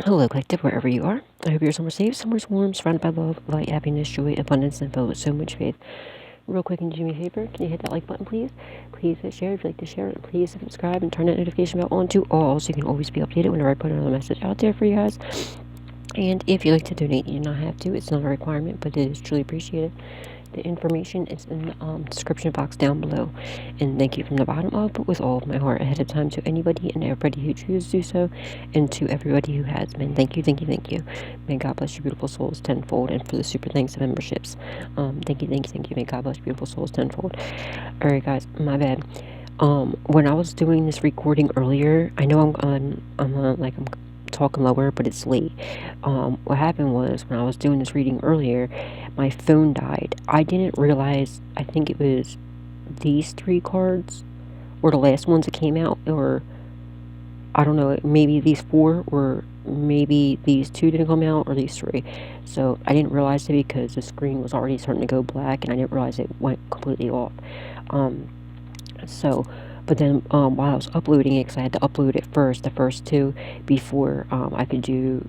Hello, collective, wherever you are. I hope you're somewhere safe, somewhere warm, surrounded by love, light, happiness, joy, abundance, and filled with so much faith. Real quick, and do me a favor, can you hit that like button, please? Please hit share if you'd like to share it. Please subscribe and turn that notification bell on to all so you can always be updated whenever I put another message out there for you guys. And if you'd like to donate, you do not have to. It's not a requirement, but it is truly appreciated. The information is in the description box down below. And thank you from the bottom up with all of my heart ahead of time to anybody and everybody who chooses to do so, and to everybody who has been. Thank you, thank you, thank you. May God bless your beautiful souls tenfold, and for the super thanks and memberships. Thank you, thank you, thank you. May God bless your beautiful souls tenfold. Alright, guys, my bad. When I was doing this recording earlier, I know I'm talking lower, but it's late. What happened was when I was doing this reading earlier, my phone died. I didn't realize, I think it was these 3 cards were the last ones that came out, or I don't know, maybe these 4, or maybe these 2 didn't come out, or these 3. So I didn't realize it because the screen was already starting to go black, and I didn't realize it went completely off. But then while I was uploading it, because I had to upload it first, the first 2, before I could do,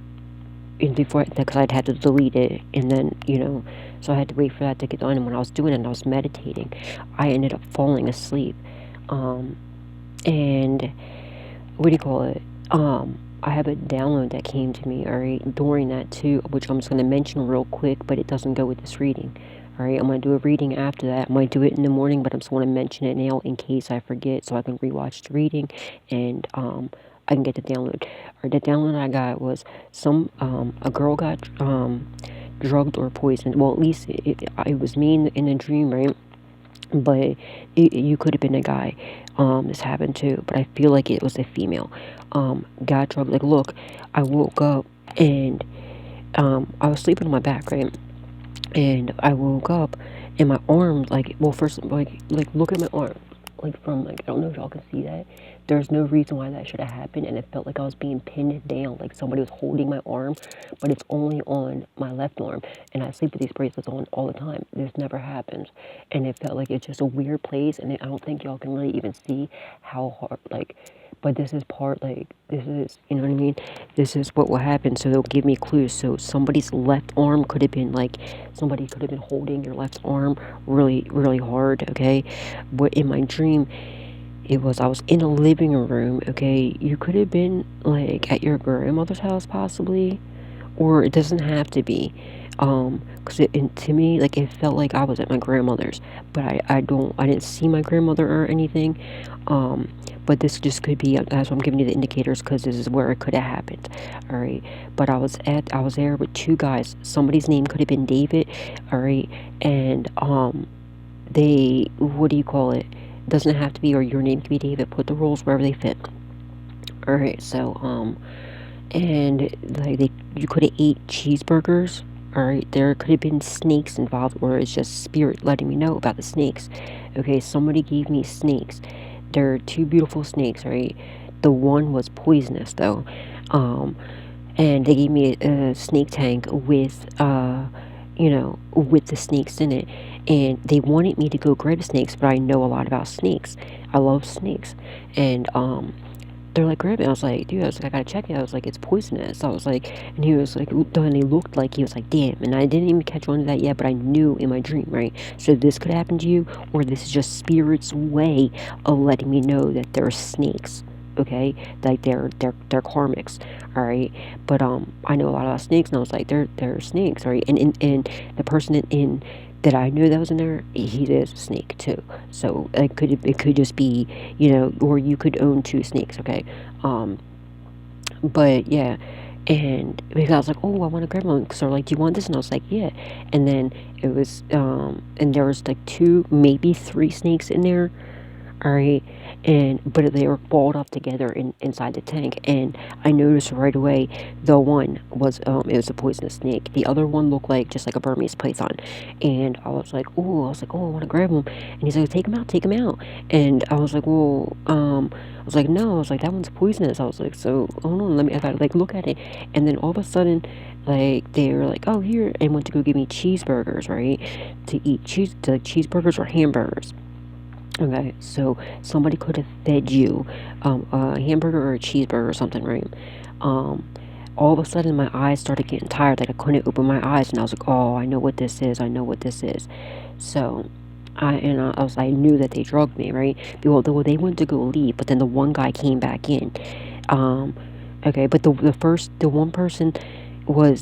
because I'd had to delete it, and then, so I had to wait for that to get done. And when I was doing it and I was meditating, I ended up falling asleep. And what do you call it? I have a download that came to me, alright, during that too, which I'm just going to mention real quick, but it doesn't go with this reading. Alright, I'm going to do a reading after that. I might do it in the morning, but I'm just going to mention it now in case I forget, so I can rewatch the reading, and I can get the download. Or the download I got was a girl got drugged or poisoned. Well, at least it was me in a dream, right? But you could have been a guy. This happened too, but I feel like it was a female. Got drugged. Like, look, I woke up and I was sleeping on my back, right? And I woke up and my arm, first, look at my arm. I don't know if y'all can see that. There's no reason why that should have happened, and it felt like I was being pinned down, like somebody was holding my arm, but it's only on my left arm, and I sleep with these bracelets on all the time. This never happens, and it felt like it's just a weird place, and I don't think y'all can really even see how hard, but this is you know what I mean? This is what will happen, so they'll give me clues. So somebody's left arm could have been, somebody could have been holding your left arm really, really hard, okay? But in my dream, I was in a living room, okay? You could have been, at your grandmother's house, possibly, or it doesn't have to be. Because to me, it felt like I was at my grandmother's, but I didn't see my grandmother or anything. But this just could be, that's why I'm giving you the indicators, because this is where it could have happened. All right. But I was there with 2 guys. Somebody's name could have been David. All right. And, what do you call it? Doesn't have to be, or your name could be David. Put the rules wherever they fit. All right. So, and you could have ate cheeseburgers. Alright, there could have been snakes involved, or it's just spirit letting me know about the snakes. Okay, somebody gave me snakes. There are 2 beautiful snakes, right? The one was poisonous, though. And they gave me a snake tank with, with the snakes in it. And they wanted me to go grab snakes, but I know a lot about snakes. I love snakes. And, they're like, grab it. I was like, dude, I gotta check it. I was like, it's poisonous. I was like, and he was like, and he looked like, he was like, damn. And I didn't even catch on to that yet, but I knew in my dream, right? So this could happen to you, or this is just spirit's way of letting me know that there are snakes. Okay, they're karmics, all right. But I know a lot about snakes, and I was like, they're snakes, all right. And the person in that I knew that was in there, he is a snake too. So it could just be, or you could own 2 snakes, okay? But yeah, and because I was like, oh, I want to grab one. So like, do you want this? And I was like, yeah. And then it was, and there was 2, maybe 3 snakes in there. Alright, but they were balled up together inside the tank, and I noticed right away the one was it was a poisonous snake. The other one looked just like a Burmese python, and I was like, oh, I want to grab him, and he's like, take him out, and I was like, well, I was like, no, I was like, that one's poisonous. I was like, so hold on, I gotta look at it, and then all of a sudden, they were like, oh, here, and went to go give me cheeseburgers, right, to eat cheeseburgers or hamburgers. Okay, so somebody could have fed you a hamburger or a cheeseburger or something, right? all of a sudden my eyes started getting tired, like I couldn't open my eyes, and I was like, oh, I know what this is, I know what this is. So I knew that they drugged me, right? Well, they went to go leave, but then the one guy came back in. Okay, but the one person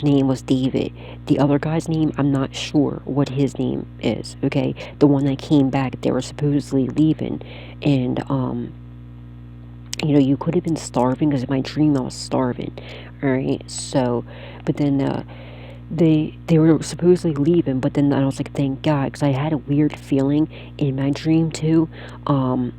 name was David. The other guy's name, I'm not sure what his name is. Okay, the one that came back, they were supposedly leaving, and you could have been starving, because in my dream I was starving. All right, so, but then they were supposedly leaving, but then I was like, thank God, because I had a weird feeling in my dream too. And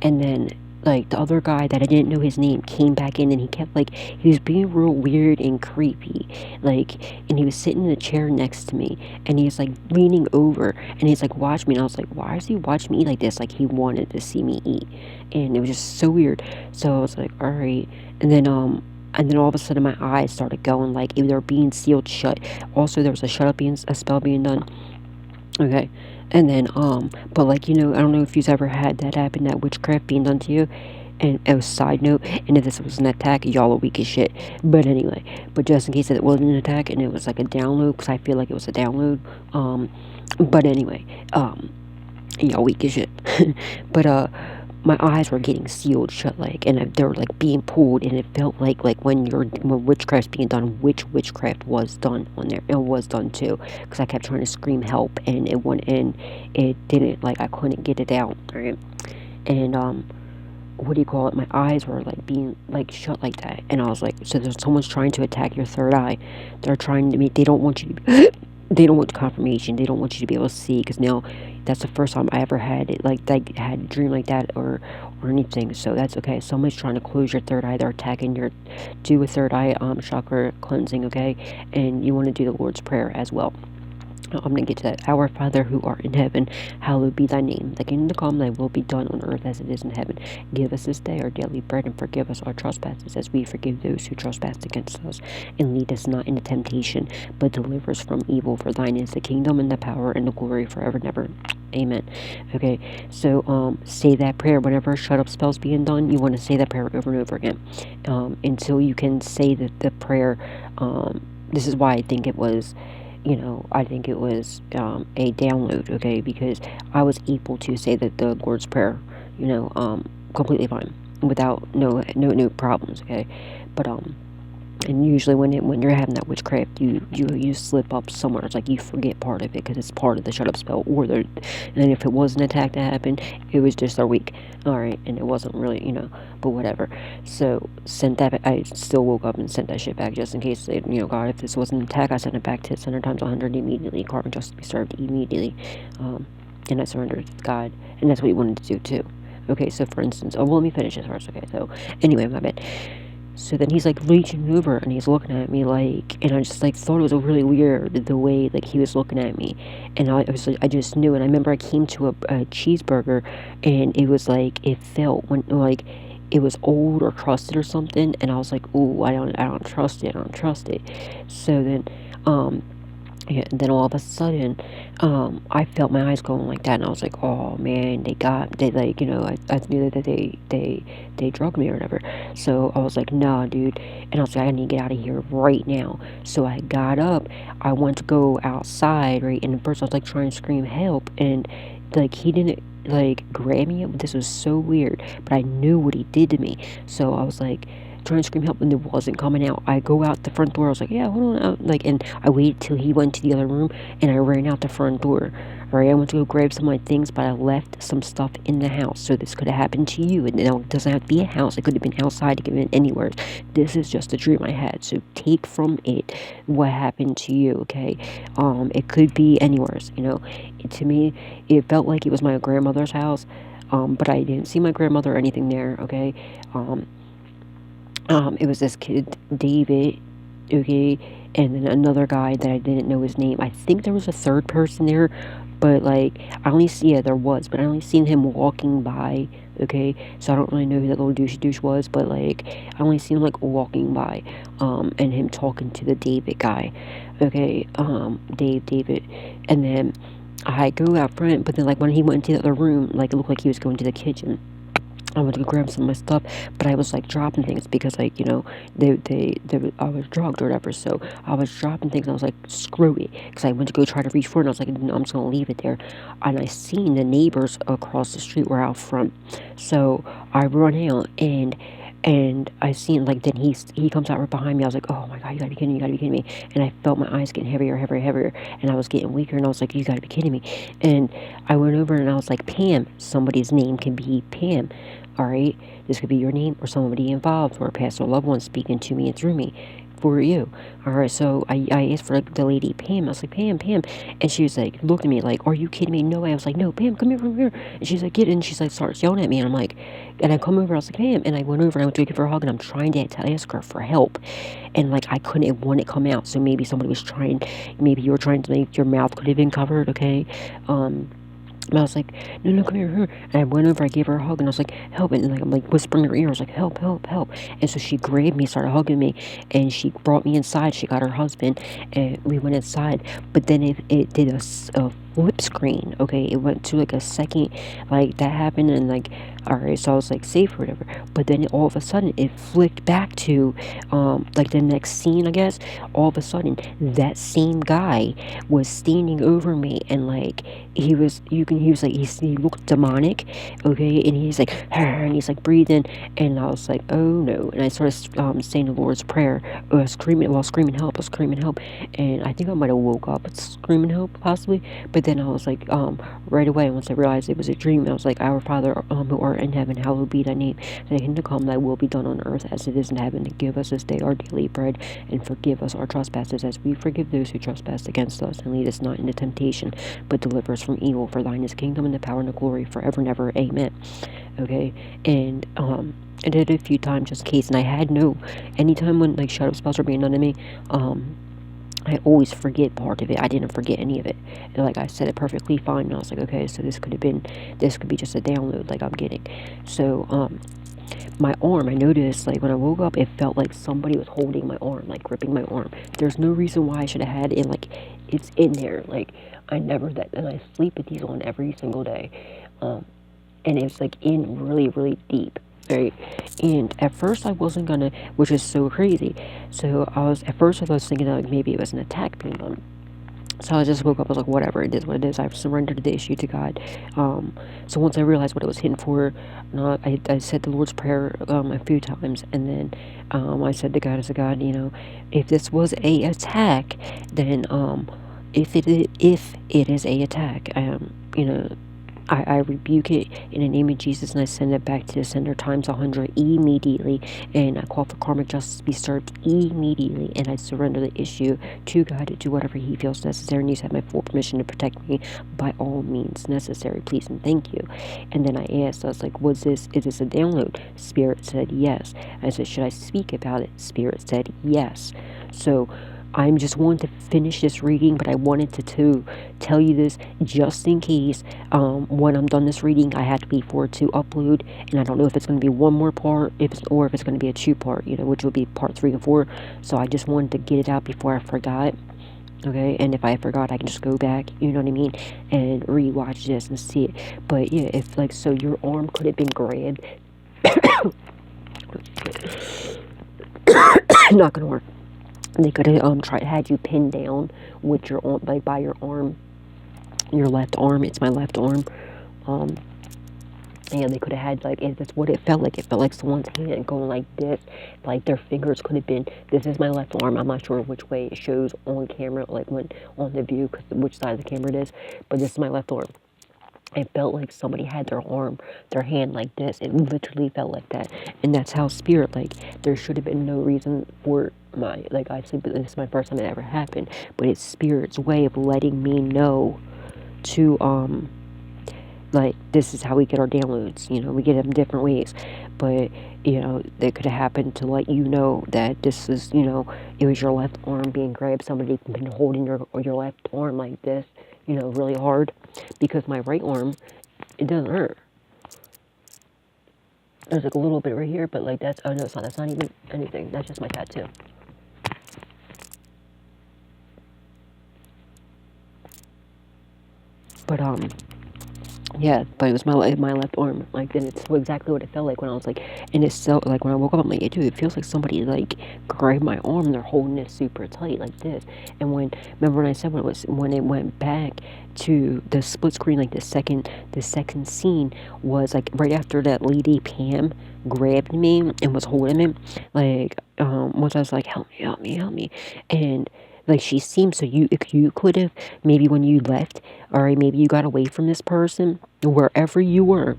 then like the other guy that I didn't know his name came back in, and he kept like, he was being real weird and creepy, like, and he was sitting in a chair next to me, and he was like leaning over, and he's like, watch me, and I was like, why is he watching me eat like this? Like he wanted to see me eat, and it was just so weird. So I was like, all right, and then all of a sudden my eyes started going, like they were being sealed shut. Also, there was a spell being done. Okay. And then, but like, I don't know if you've ever had that happen, that witchcraft being done to you. And a side note, and if this was an attack, y'all are weak as shit. But anyway, but just in case it wasn't an attack and it was like a download, because I feel like it was a download. But anyway, y'all weak as shit. But, my eyes were getting sealed shut, like, and they were like being pulled, and it felt like when witchcraft's being done, which witchcraft was done on there. It was done too, because I kept trying to scream help, and it didn't, like, I couldn't get it out, right? And what do you call it? My eyes were like being like shut like that, and I was like, so there's someone's trying to attack your third eye. They're trying to they don't want you to they don't want confirmation. They don't want you to be able to see, because now that's the first time I ever had it, like had a dream like that or anything. So that's okay. Someone's trying to close your third eye. They're attacking do a third eye chakra cleansing, okay? And you want to do the Lord's Prayer as well. I'm going to get to that. Our Father who art in heaven, hallowed be thy name. Thy kingdom come, thy will be done on earth as it is in heaven. Give us this day our daily bread, and forgive us our trespasses as we forgive those who trespass against us. And lead us not into temptation, but deliver us from evil. For thine is the kingdom and the power and the glory forever and ever. Amen. Okay, so say that prayer. Whenever shut up spell's being done, you want to say that prayer over and over again until you can say the prayer. This is why I think it was a download, okay, because I was able to say the Lord's Prayer, completely fine, without no problems, okay, but, and usually when you're having that witchcraft, you slip up somewhere. It's like you forget part of it, because it's part of the shut up spell, and if it was an attack that happened, it was just a week, alright, and it wasn't really, but whatever. So, sent that, I still woke up and sent that shit back, just in case, God, if this was an attack, I sent it back to 100 times 100 immediately, karmic justice be served immediately, and I surrendered to God, and that's what he wanted to do too. Okay, so for instance, let me finish this first, okay, so, anyway, my bad. So then he's like reaching over, and he's looking at me like, and I just like thought it was really weird the way like he was looking at me, and I just knew. And I remember I came to a cheeseburger, and it was like it felt like it was old or crusted or something, and I was like, ooh, I don't trust it. So then yeah, and then all of a sudden, I felt my eyes going like that, and I was like, oh man, I knew that they drugged me or whatever. So I was like, nah, dude, and I was like, I need to get out of here right now. So I got up, I went to go outside, right, and at first I was like trying to scream help, and like he didn't like grab me up. This was so weird, but I knew what he did to me. So I was like trying to scream help, and it wasn't coming out. I go out the front door. I was like, yeah, hold on out. And I waited till he went to the other room, and I ran out the front door. Alright, I went to go grab some of my things, but I left some stuff in the house. So this could have happened to you. And now it doesn't have to be a house. It could have been outside. It could have been anywhere. This is just a dream I had. So take from it what happened to you, okay? It could be anywhere, to me, it felt like it was my grandmother's house. But I didn't see my grandmother or anything there, okay? It was this kid, David, okay, and then another guy that I didn't know his name. I think there was a third person there, but there was, but I only seen him walking by, okay, so I don't really know who that little douche was, but I only seen him walking by, and him talking to the David guy, okay, David, and then I go out front, but then when he went into the other room, it looked like he was going to the kitchen. I went to go grab some of my stuff, but I was like dropping things because like, I was drugged or whatever. So I was dropping things and I was like, screw it. Because I went to go try to reach for it and I was like, no, I'm just going to leave it there. And I seen the neighbors across the street were out front. So I run out and I seen like then he comes out right behind me. I was like, oh my god, you gotta be kidding me, you gotta be kidding me. And I felt my eyes getting heavier, heavier, heavier, and I was getting weaker. And I was like, you gotta be kidding me. And I went over and I was like, Pam, somebody's name can be Pam. All right, this could be your name or somebody involved or a past or loved one speaking to me and through me for you. All right, so I asked for like the lady Pam. I was like, Pam, Pam, and she was like, looked at me like, are you kidding me? No way. I was like, no, Pam, come here. And she's like, get in. She's like, starts yelling at me, and I'm like, and I come over. I was like, Pam, and I went over and I went to give her a hug, and I'm trying to ask her for help, and like I couldn't. It wouldn't come out. So maybe somebody was trying. Maybe you were trying to make your mouth could have been covered. Okay. And I was like, no, come here. And I went over, I gave her a hug, and I was like, help. And like, I'm like whispering in her ear. I was like, help. And so she grabbed me, started hugging me, and she brought me inside. She got her husband, and we went inside. But then it did a flip screen, okay? It went to like a second, like that happened, and like, all right, so I was like safe or whatever. But then all of a sudden, it flicked back to, like the next scene, I guess. All of a sudden, that same guy was standing over me, and like, he was like, he looked demonic, okay, and he's like, and he's like breathing, and I was like, oh no, and I started saying the Lord's Prayer, screaming help, and I think I might have woke up screaming help, possibly, but then I was like, right away, once I realized it was a dream, I was like, our Father, who art in heaven, hallowed be thy name, thy kingdom come, thy will be done on earth as it is in heaven, and give us this day our daily bread, and forgive us our trespasses as we forgive those who trespass against us, and lead us not into temptation, but deliver us from evil, for thine is the kingdom and the power and the glory forever and ever, amen. Okay, and I did it a few times just in case, and I had anytime when like shadow spells are being done to me, I always forget part of it. I didn't forget any of it. And like I said it perfectly fine. And I was like, okay, so this could be just a download like I'm getting. So, my arm, I noticed like when I woke up, it felt like somebody was holding my arm, like gripping my arm. There's no reason why I should have had it, like it's in there. Like I never that, and I sleep with these on every single day. And it's like in really, really deep. Right, and at first I wasn't gonna, which is so crazy. So I was thinking that like maybe it was an attack being done. So I just woke up. I was like, whatever, it is what it is. I've surrendered the issue to God. So once I realized what it was hitting for, I said the Lord's Prayer a few times, and then I said to God, if this was a attack, then if it is a attack, I rebuke it in the name of Jesus, and I send it back to the sender times 100 immediately, and I call for karmic justice to be served immediately, and I surrender the issue to God to do whatever he feels necessary, and he's had my full permission to protect me by all means necessary, please and thank you. And then I asked, I was like, is this a download? Spirit said yes. I said, should I speak about it? Spirit said yes. So I'm just wanting to finish this reading, but I wanted to tell you this just in case when I'm done this reading, I have to wait for it to upload, and I don't know if it's going to be one more part, or if it's going to be a 2-part, which will be part 3 and 4. So I just wanted to get it out before I forgot. Okay, and if I forgot, I can just go back, you know what I mean, and rewatch this and see it. But yeah, if like so, your arm could have been grabbed. Not gonna work. They could have had you pinned down with your arm, like by your arm, your left arm. It's my left arm. And they could have had like, that's what it felt like. It felt like someone's hand going like this. Like their fingers could have been. This is my left arm. I'm not sure which way it shows on camera, like when on the view, which side of the camera it is. But this is my left arm. It felt like somebody had their hand like this. It literally felt like that. And that's how spirit, like, there should have been no reason for like I said, but this is my first time it ever happened. But it's spirit's way of letting me know to, like, this is how we get our downloads. We get them different ways. But, they could have happened to let you know that this is, it was your left arm being grabbed. Somebody been holding your left arm like this, really hard. Because my right arm, it doesn't hurt. There's like a little bit right here, but like that's not even anything. That's just my tattoo. But Yeah, but it was my left arm. Like, and it's exactly what it felt like when I was like, and it's so like when I woke up, I'm like, dude, it feels like somebody like grabbed my arm. And they're holding it super tight like this. And remember when I said when it went back to the split screen, like the second scene was like right after that lady Pam grabbed me and was holding me, like once I was like, help me, help me, help me, and like she seemed so you if you could have maybe when you left, all right, maybe you got away from this person, wherever you were,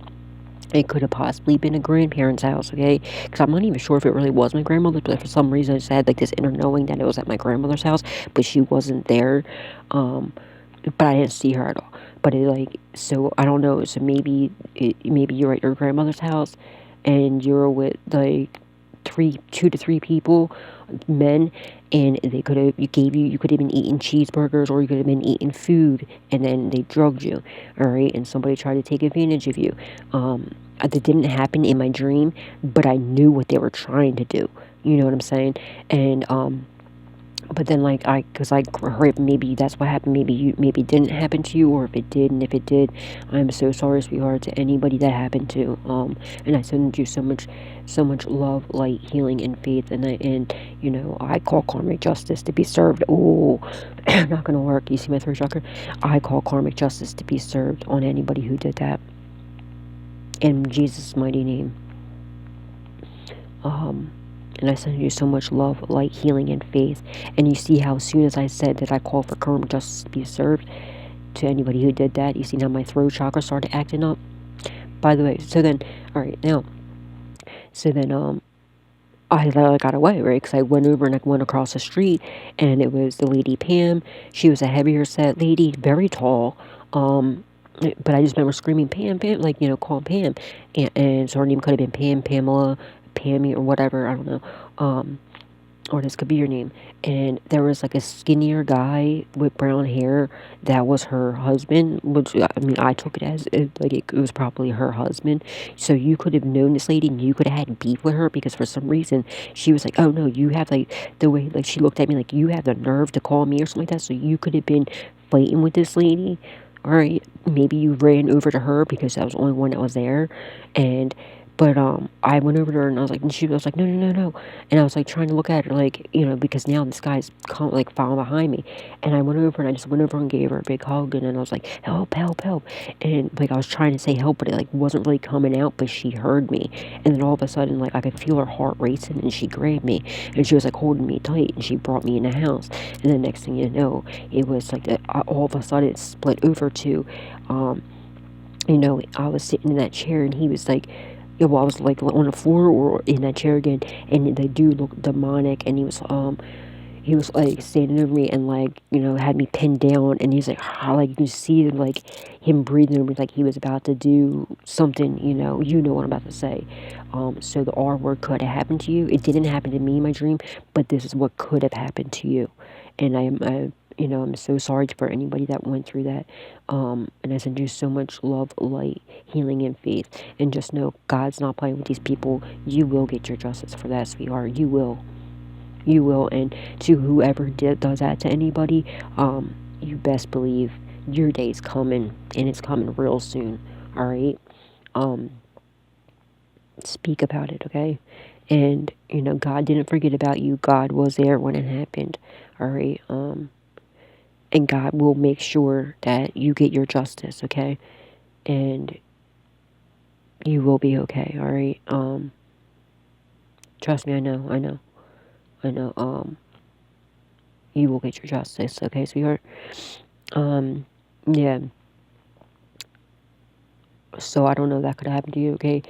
it could have possibly been a grandparent's house, okay? Because I'm not even sure if it really was my grandmother, but for some reason I just had like this inner knowing that it was at my grandmother's house, but she wasn't there. But I didn't see her at all. But it like so I don't know. So maybe you're at your grandmother's house, and you're with like 2 to 3 people, men, and they could have you could have been eating cheeseburgers, or you could have been eating food, and then they drugged you, all right, and somebody tried to take advantage of you. That didn't happen in my dream, but I knew what they were trying to do. You know what I'm saying? And but then like because I heard maybe that's what happened. Maybe it didn't happen to you, or if it did, and if it did, I'm so sorry, sweetheart, to anybody that happened to. And I send you so much love, light, healing, and faith. And I call karmic justice to be served. Oh, not gonna work. You see my third chakra? I call karmic justice to be served on anybody who did that. In Jesus' mighty name. And I send you so much love, light, healing, and faith. And you see how as soon as I said that I call for karmic justice to be served to anybody who did that, you see how my throat chakra started acting up? By the way, so then, alright, now, so then, I got away, right? Because I went over and I went across the street, and it was the lady Pam. She was a heavier set lady, very tall. But I just remember screaming, Pam, Pam, like, calling Pam. And so her name could have been Pam, Pamela, Pammy, or whatever, I don't know. Or this could be your name. And there was like a skinnier guy with brown hair that was her husband, which I mean, I took it as it was probably her husband. So you could have known this lady, and you could have had beef with her, because for some reason she was like, oh no, you have like the way, like she looked at me like, you have the nerve to call me or something like that. So you could have been fighting with this lady. All right, maybe you ran over to her because I was the only one that was there, but I went over to her, and I was like, and she was like, no, no, no, no, and I was like trying to look at her like, because now this guy's like following behind me, and I went over and I just went over and gave her a big hug, and then I was like, help, help, help, and like I was trying to say help, but it like wasn't really coming out, but she heard me, and then all of a sudden like I could feel her heart racing, and she grabbed me, and she was like holding me tight, and she brought me in the house, and the next thing you know, it was like all of a sudden it split over to, I was sitting in that chair, and he was like, yeah, well, I was like on the floor or in that chair again, and the dude looked demonic, and he was like standing over me, and like had me pinned down, and he's like, like you can see like him breathing over me, like he was about to do something, what I'm about to say. So the R word could have happened to you. It didn't happen to me in my dream, but this is what could have happened to you, and I'm so sorry for anybody that went through that. And I send you so much love, light, healing, and faith. And just know God's not playing with these people. You will get your justice for that, sweetheart. You will. You will. And to whoever does that to anybody, you best believe your day's coming, and it's coming real soon. All right. Speak about it, okay? And God didn't forget about you. God was there when it happened. All right. And God will make sure that you get your justice, okay? And you will be okay, all right? Trust me, I know. You will get your justice, okay, sweetheart? Yeah. So I don't know, that could happen to you, okay?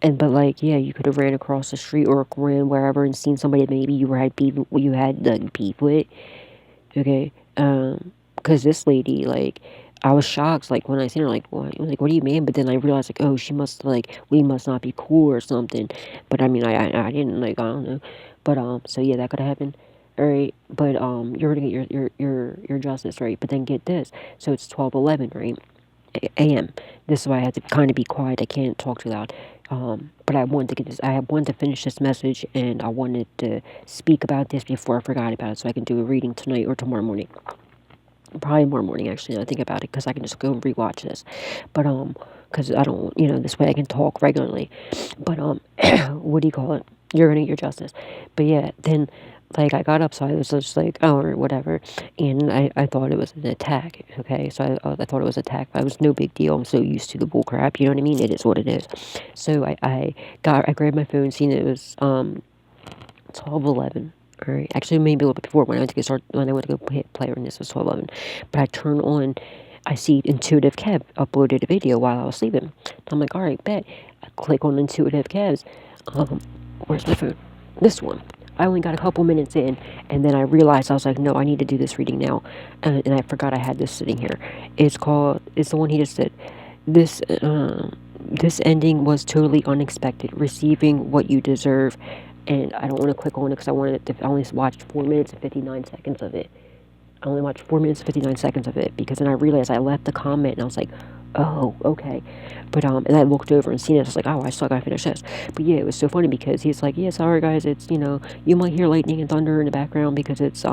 But like, yeah, you could have ran across the street or ran wherever and seen somebody that maybe you had beef with, okay? Because this lady, like, I was shocked, like, when I seen her, like, what? Like, what do you mean? But then I realized, like, oh, we must not be cool or something. But I mean, I didn't, like, I don't know. But so yeah, that could have happened. All right, but you're gonna get your justice, right? But then get this, so it's 12:11, right? A.M. This is why I had to kind of be quiet. I can't talk too loud. But I wanted to get this. I wanted to finish this message, and I wanted to speak about this before I forgot about it, so I can do a reading tonight or tomorrow morning. Probably more morning, actually, now I think about it, because I can just go and rewatch this. But, because I don't, this way I can talk regularly. But, what do you call it? You're gonna get your justice. But yeah, then, like, I got up, so I was just like, oh, or whatever. And I thought it was an attack, okay? So I thought it was an attack, but it was no big deal. I'm so used to the bull crap, you know what I mean? It is what it is. So I grabbed my phone, seen it was, 12:11. All right, actually maybe a little bit before when I went to go hit play, and this was 12:11. But I turn on, I see Intuitive Kev uploaded a video while I was sleeping. I'm like, all right, bet. I click on Intuitive Kev's. Where's my phone? This one. I only got a couple minutes in, and then I realized, I was like, no, I need to do this reading now, and I forgot I had this sitting here. It's the one he just did. This ending was totally unexpected. Receiving what you deserve. And I don't want to click on it because I only watched 4 minutes and 59 seconds of it. I only watched 4 minutes and 59 seconds of it, because then I realized I left the comment, and I was like, oh, okay. But, and I looked over and seen it. I was like, oh, I still gotta finish this. But yeah, it was so funny because he's like, yeah, sorry guys, it's, you might hear lightning and thunder in the background because it's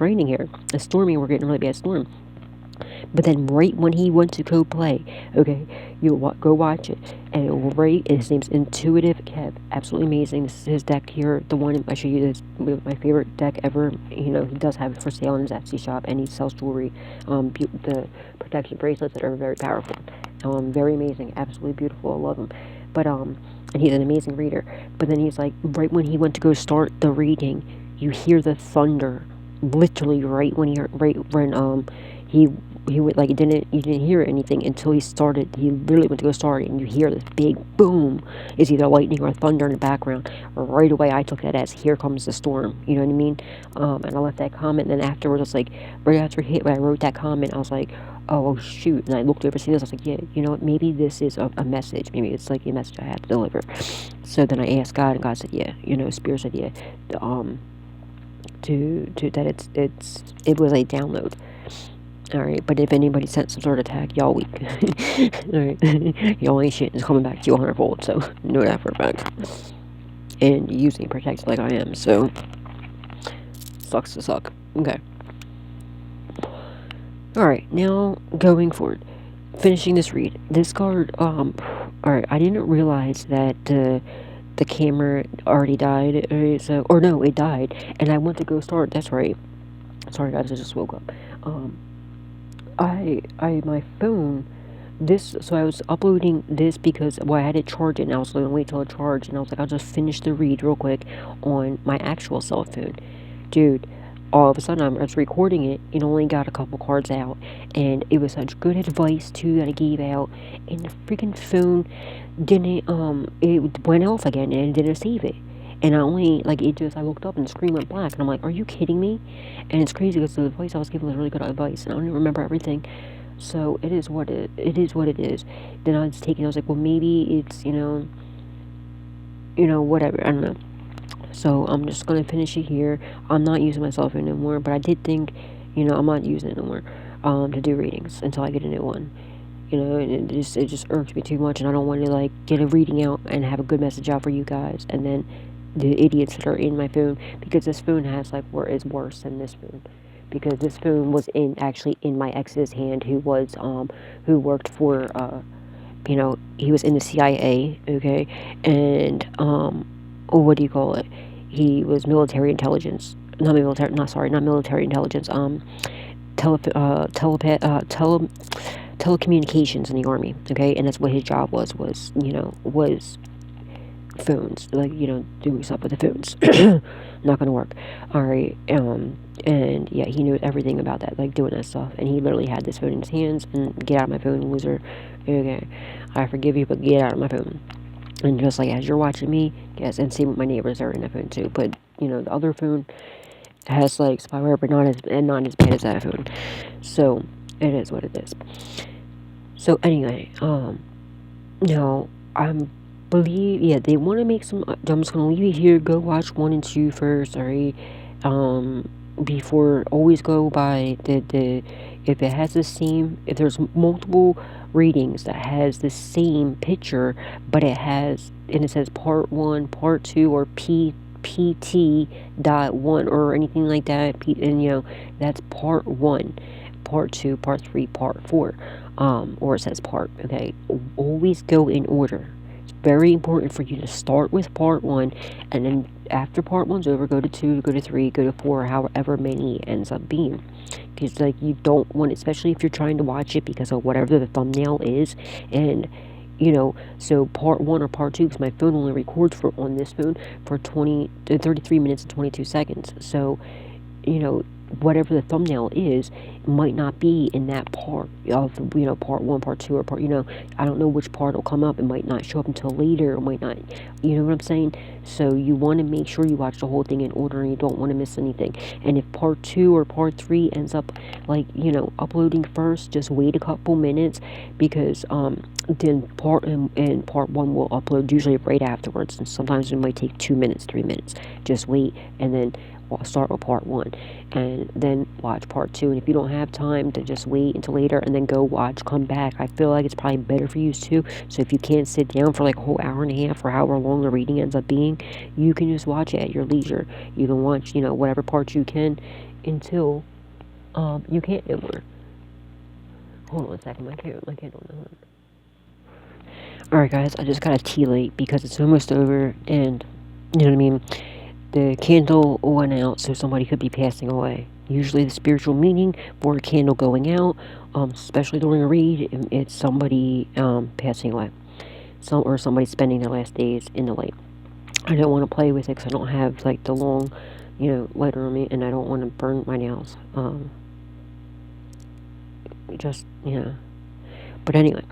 raining here. It's stormy. We're getting a really bad storm. But then right when he went to go play, okay, you go watch it. And his name's Intuitive Kev. Absolutely amazing. This is his deck here. The one I show you is my favorite deck ever. He does have it for sale in his Etsy shop, and he sells jewelry, the protection bracelets that are very powerful. Very amazing. Absolutely beautiful. I love him. But, and he's an amazing reader. But then he's like, right when he went to go start the reading, you hear the thunder. Literally right when he went, like, you didn't hear anything until he started. He literally went to go start it, and you hear this big boom. It's either lightning or thunder in the background. Right away, I took that as, here comes the storm. You know what I mean? And I left that comment, and then afterwards, I was like, right after when I wrote that comment, I was like, oh shoot. And I looked over, see this, I was like, yeah, you know what, maybe this is a message. Maybe it's like a message I had to deliver. So then I asked God, and God said, yeah. Spirit said, yeah. That it was a download. Alright, but if anybody sent some sort of attack, y'all weak. Alright, y'all ain't shit. It's coming back to you 100-fold, so know that for a fact. And using protect like I am, so sucks to suck. Okay. Alright, now going forward. Finishing this read. This card, alright, I didn't realize that the camera already died, or no, it died, and I went to go start, that's right. Sorry guys, I just woke up. My phone, so I was uploading this because, I had to charge it, and I was going to wait till it charged, and I was like, I'll just finish the read real quick on my actual cell phone. Dude, all of a sudden, I was recording it, and only got a couple cards out, and it was such good advice, too, that I gave out, and the freaking phone didn't, it went off again, and it didn't save it. And I looked up and the screen went black, and I'm like, are you kidding me? And it's crazy because the advice I was given was really good advice, and I don't even remember everything. So it is what it is. Then I was like, well, maybe it's, whatever, I don't know. So I'm just going to finish it here. I'm not using my cell phone anymore, but I did think, I'm not using it no more, to do readings until I get a new one. And it just irks me too much, and I don't want to, like, get a reading out and have a good message out for you guys, and then the idiots that are in my phone, because this phone is worse than this phone, because this phone was actually in my ex's hand, who worked for, he was in the CIA, okay, and, what do you call it, he was military intelligence, not military intelligence, telecommunications in the army, okay, and that's what his job was phones, like, doing stuff with the phones. Not gonna work. Alright, and yeah, he knew everything about that, like, doing that stuff, and he literally had this phone in his hands, and get out of my phone, loser. Okay, I forgive you, but get out of my phone. And just like as you're watching me, yes, and same with my neighbors are in the phone too, but, the other phone has, like, spyware, but not as bad as that phone. So, it is what it is. So, anyway, now, they want to make some, I'm just going to leave it here, go watch 1 and 2 first, alright, before, always go by if it has if there's multiple readings that has the same picture, but it says part 1, part 2, or PT.1 or anything like that, and that's part 1. part 2, part 3, part 4, or it says part, okay? Always go in order. It's very important for you to start with part 1, and then after part 1's over, go to 2, go to 3, go to 4, however many it ends up being. Because, like, you don't want, especially if you're trying to watch it because of whatever the thumbnail is, and so part 1 or part 2, because my phone only records on this phone for 33 minutes and 22 seconds. So, whatever the thumbnail is, it might not be in that part of, part 1, part 2, or part, I don't know which part will come up. It might not show up until later. It might not, you know what I'm saying? So you want to make sure you watch the whole thing in order, and you don't want to miss anything. And if part 2 or part 3 ends up, uploading first, just wait a couple minutes, because, then part 1 will upload usually right afterwards, and sometimes it might take 2 minutes, 3 minutes. Just wait, and then start with part 1, and then watch part 2. And if you don't have time to just wait until later and then go come back, I feel like it's probably better for you too. So if you can't sit down for like a whole hour and a half or however long the reading ends up being, you can just watch it at your leisure. You can watch, whatever parts you can until you can't no more. Hold on a second, my candle. Alright guys, I just got a tea light because it's almost over, and you know what I mean? The candle went out, so somebody could be passing away. Usually the spiritual meaning for a candle going out, especially during a read, it's somebody passing away. Or somebody spending their last days in the light. I don't want to play with it because I don't have like the long, lighter on me, and I don't want to burn my nails. But anyway.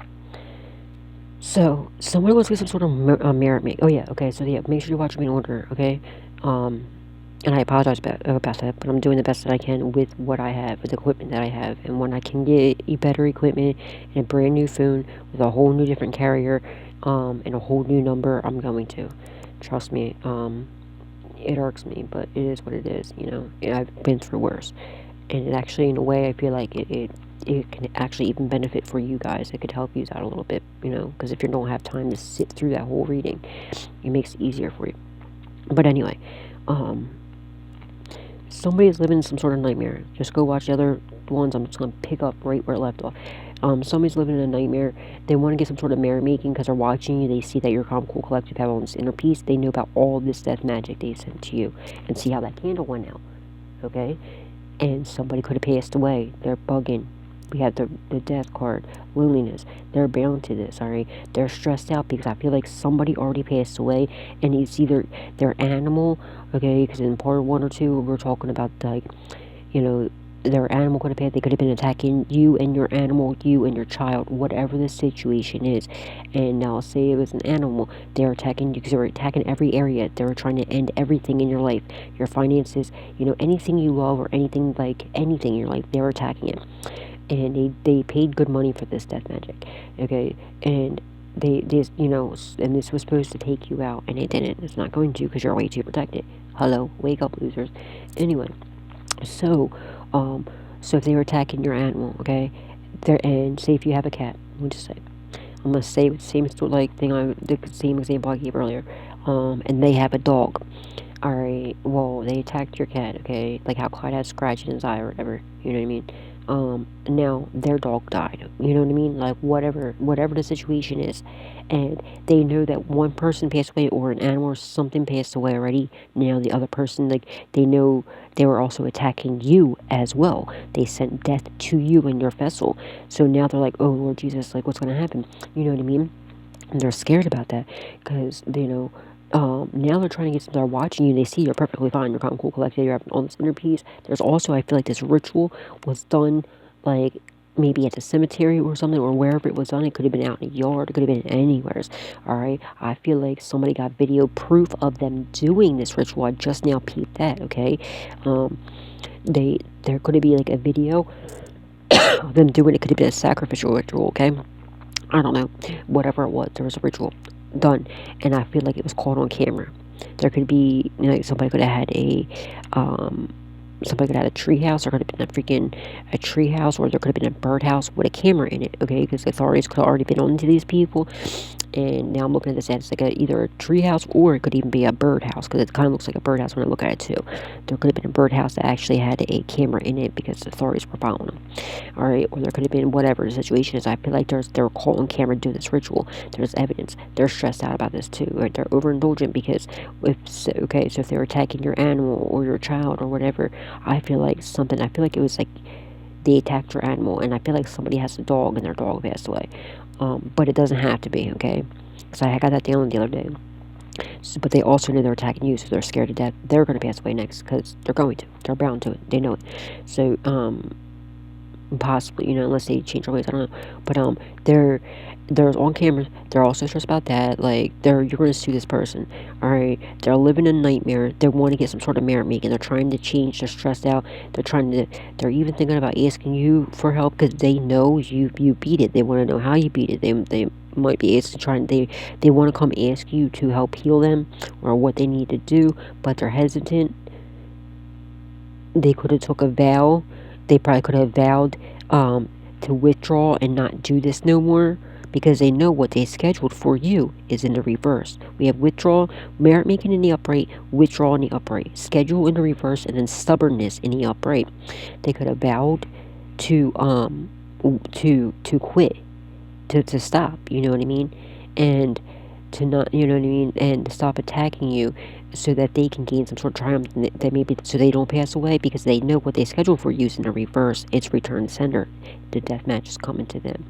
So, somebody wants to get some sort of merit make. Oh yeah, okay, so yeah, make sure you watch them in order, okay? And I apologize about that, but I'm doing the best that I can with what I have, with the equipment that I have. And when I can get better equipment and a brand new phone with a whole new different carrier, and a whole new number, I'm going to. Trust me, it irks me, but it is what it is, I've been through worse. And it actually, in a way, I feel like it can actually even benefit for you guys. It could help you out a little bit, because if you don't have time to sit through that whole reading, it makes it easier for you. But anyway, somebody's living some sort of nightmare. Just go watch the other ones. I'm just going to pick up right where it left off. Somebody's living in a nightmare. They want to get some sort of merit making because they're watching you. They see that you're calm, cool, collective, have all this inner peace. They know about all this death magic they sent to you, and see how that candle went out. Okay? And somebody could have passed away. They're bugging. We have the death card, loneliness. They're bound to this, alright? They're stressed out because I feel like somebody already passed away, and it's either their animal, okay? Because in part 1 or 2, we're talking about, like, their animal could have passed. They could have been attacking you and your animal, you and your child, whatever the situation is. And now, say it was an animal, they're attacking you because they're attacking every area. They're trying to end everything in your life, your finances, anything you love, or anything in your life, they're attacking it. And they paid good money for this death magic, okay? And and this was supposed to take you out, and it didn't. It's not going to, because you're way too protected. Hello, wake up, losers. Anyway, so if they were attacking your animal, okay, and say if you have a cat, let me just say, I'm gonna say the same sort of the same example I gave earlier, and they have a dog. Alright, well, they attacked your cat, okay, like how Clyde had scratch in his eye or whatever, you know what I mean? Now their dog died, you know what I mean? Like, whatever the situation is, and they know that one person passed away, or an animal or something passed away already. Now the other person, they know they were also attacking you as well. They sent death to you in your vessel. So now they're like, oh Lord Jesus, like, what's gonna happen? You know what I mean? And they're scared about that, because they know. Now they're trying to get, they're watching you, they see you're perfectly fine, you're calm, cool, collected, you're having all this inner peace. There's also, I feel like this ritual was done, like, maybe at the cemetery or something, or wherever it was done. It could have been out in a yard, it could have been anywhere, alright? I feel like somebody got video proof of them doing this ritual. I just now peeped that, okay? There could be, like, a video of them doing it. Could have been a sacrificial ritual, okay? I don't know. Whatever it was, there was a ritual done, and I feel like it was caught on camera. There could be, somebody could have had a tree house, or could have been a tree house, or there could have been a birdhouse with a camera in it, okay? Because authorities could have already been on to these people, And now I'm looking at this as like either a tree house, or it could even be a bird house, because it kind of looks like a bird house when I look at it too. There could have been a bird house that actually had a camera in it because the authorities were following them. All right, or there could have been whatever the situation is. I feel like they're caught on camera doing this ritual. There's evidence. They're stressed out about this too. Right? They're overindulgent because so if they're attacking your animal or your child or whatever, I feel like it was like they attacked your animal, and I feel like somebody has a dog and their dog passed away. But it doesn't have to be, okay? Because I got that down the other day. So, but they also know they're attacking you, so they're scared to death. They're going to pass away next, because they're going to. They're bound to it. They know it. So, possibly, unless they change their ways, I don't know. But, they're on camera. They're also stressed about that. Like, you're going to sue this person, alright? They're living a nightmare. They want to get some sort of merit making. They're trying to change. They're stressed out. They're even thinking about asking you for help, because they know you beat it. They want to know how you beat it. They might be asking, they want to come ask you to help heal them, or what they need to do, but they're hesitant. They could have took a vow. They probably could have vowed to withdraw and not do this no more, because they know what they scheduled for you is in the reverse. We have withdrawal, merit making in the upright, withdrawal in the upright, schedule in the reverse, and then stubbornness in the upright. They could have vowed to quit, to stop, you know what I mean, and to not, you know what I mean, and to stop attacking you, so that they can gain some sort of triumph, that maybe so they don't pass away, because they know what they scheduled for use in the reverse. It's return to sender. The death match is coming to them,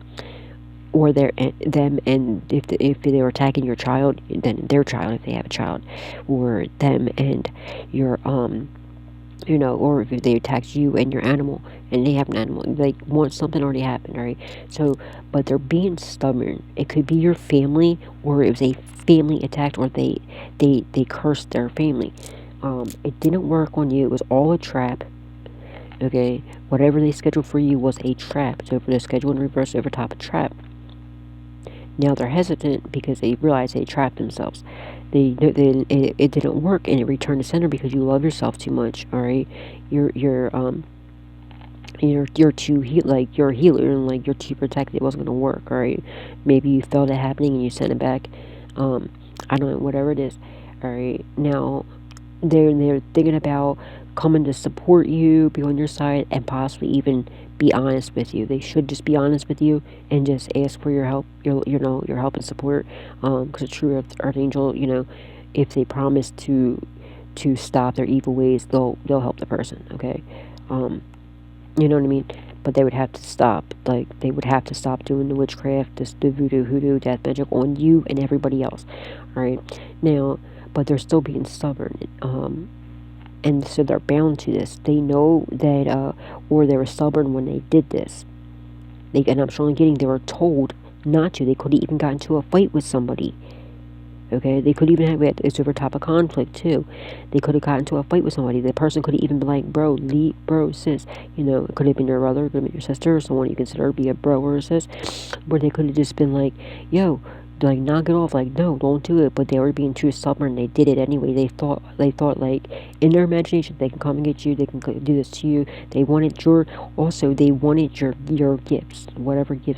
or them, and if they were attacking your child, then their child, if they have a child, or them and your or if they attacked you and your animal, and they have an animal, like, once something already happened, right? So, but they're being stubborn. It could be your family, or it was a family attacked, or they cursed their family. It didn't work on you. It was all a trap. Okay, whatever they scheduled for you was a trap. So, for the schedule in reverse, over top a trap. Now they're hesitant because they realize they trapped themselves. It didn't work, and it returned to sender because you love yourself too much. All right, you're too you're a healer, and like you're too protected. It wasn't gonna work. All right, maybe you felt it happening and you sent it back. I don't know, whatever it is. All right, now they're thinking about coming to support you, be on your side, and possibly even be honest with you. They should just be honest with you and just ask for your help, your help and support. Because a true archangel, if they promise to stop their evil ways, they'll help the person. Okay, you know what I mean. But they would have to stop. Like, they would have to stop doing the witchcraft, the voodoo, hoodoo, death magic on you and everybody else. All right, now, but they're still being stubborn. And so they're bound to this. They know that, or they were stubborn when they did this. And I'm strongly getting, they were told not to. They could have even gotten into a fight with somebody. Okay, they could even have, it's over top of conflict too. They could have gotten into a fight with somebody. The person could have even been like, bro, sis. It could have been your brother, it could have been your sister, or someone you consider to be a bro or a sis. Where they could have just been like, yo, like, knock it off, like, no, don't do it. But they were being too stubborn. They did it anyway. They thought like, in their imagination, they can come and get you, they can do this to you. They wanted your gifts, whatever gifts